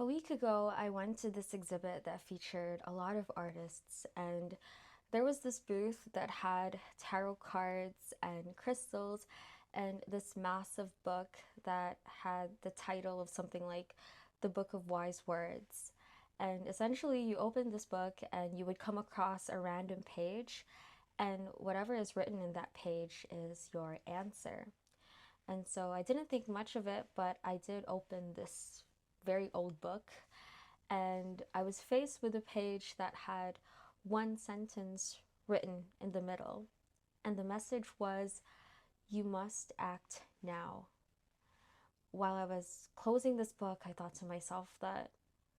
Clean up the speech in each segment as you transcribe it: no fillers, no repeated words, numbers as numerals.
A week ago, I went to this exhibit that featured a lot of artists, and there was this booth that had tarot cards and crystals and this massive book that had the title of something like The Book of Wise Words. And essentially, you open this book and you would come across a random page, and whatever is written in that page is your answer. And so I didn't think much of it, but I did open this very old book, and I was faced with a page that had one sentence written in the middle. And the message was, "You must act now." While I was closing this book, I thought to myself that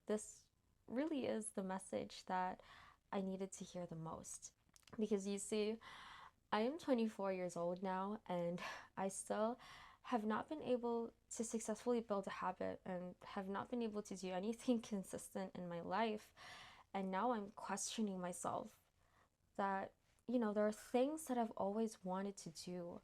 this really is the message that I needed to hear the most. Because you see, I am 24 years old now, and I still have not been able to successfully build a habit and have not been able to do anything consistent in my life. And now I'm questioning myself that, there are things that I've always wanted to do,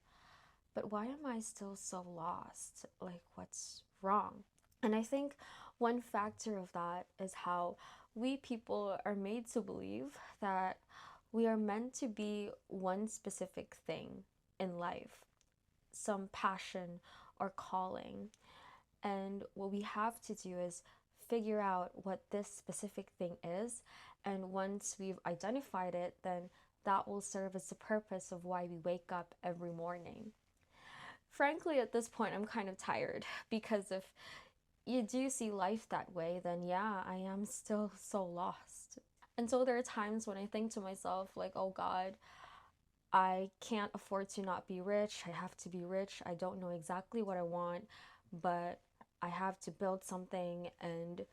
but why am I still so lost? Like, what's wrong? And I think one factor of that is how we people are made to believe that we are meant to be one specific thing in life, some passion or calling. And what we have to do is figure out what this specific thing is. And once we've identified it, then that will serve as the purpose of why we wake up every morning. Frankly, at this point, I'm kind of tired because if you do see life that way, then yeah, I am still so lost. And so there are times when I think to myself, like, oh God, I can't afford to not be rich. I have to be rich. I don't know exactly what I want, but I have to build something and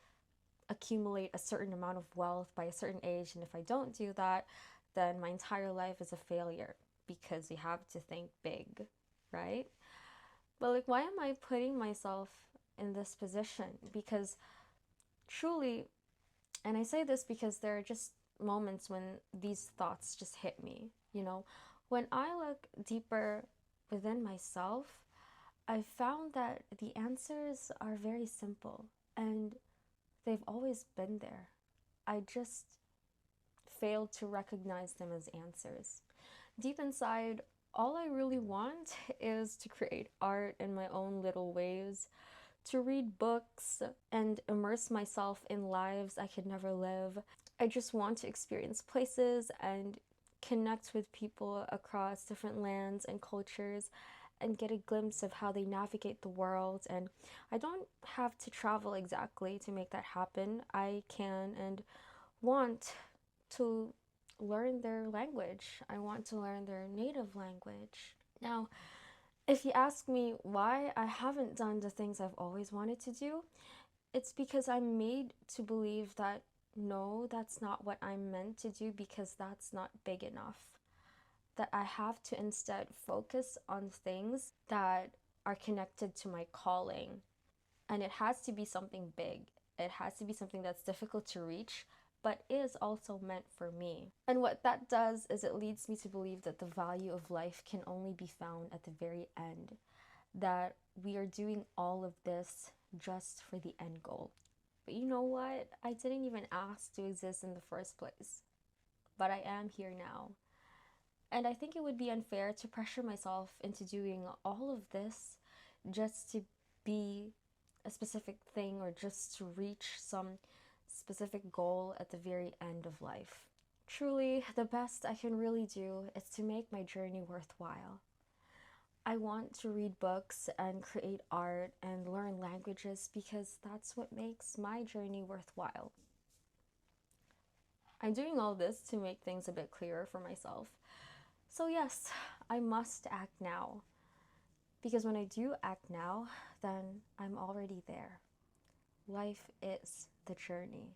accumulate a certain amount of wealth by a certain age. And if I don't do that, then my entire life is a failure because you have to think big, right? But like, why am I putting myself in this position? Because truly, and I say this because there are just moments when these thoughts just hit me, when I look deeper within myself, I found that the answers are very simple and they've always been there. I just failed to recognize them as answers. Deep inside, all I really want is to create art in my own little ways, to read books and immerse myself in lives I could never live. I just want to experience places and connect with people across different lands and cultures and get a glimpse of how they navigate the world. And I don't have to travel exactly to make that happen. I can and want to learn their language. I want to learn their native language. Now, if you ask me why I haven't done the things I've always wanted to do, it's because I'm made to believe that no, that's not what I'm meant to do because that's not big enough. That I have to instead focus on things that are connected to my calling. And it has to be something big. It has to be something that's difficult to reach, but is also meant for me. And what that does is it leads me to believe that the value of life can only be found at the very end. That we are doing all of this just for the end goal. But you know what? I didn't even ask to exist in the first place. But I am here now. And I think it would be unfair to pressure myself into doing all of this just to be a specific thing or just to reach some specific goal at the very end of life. Truly, the best I can really do is to make my journey worthwhile. I want to read books and create art and learn languages because that's what makes my journey worthwhile. I'm doing all this to make things a bit clearer for myself. So, yes, I must act now. Because when I do act now, then I'm already there. Life is the journey.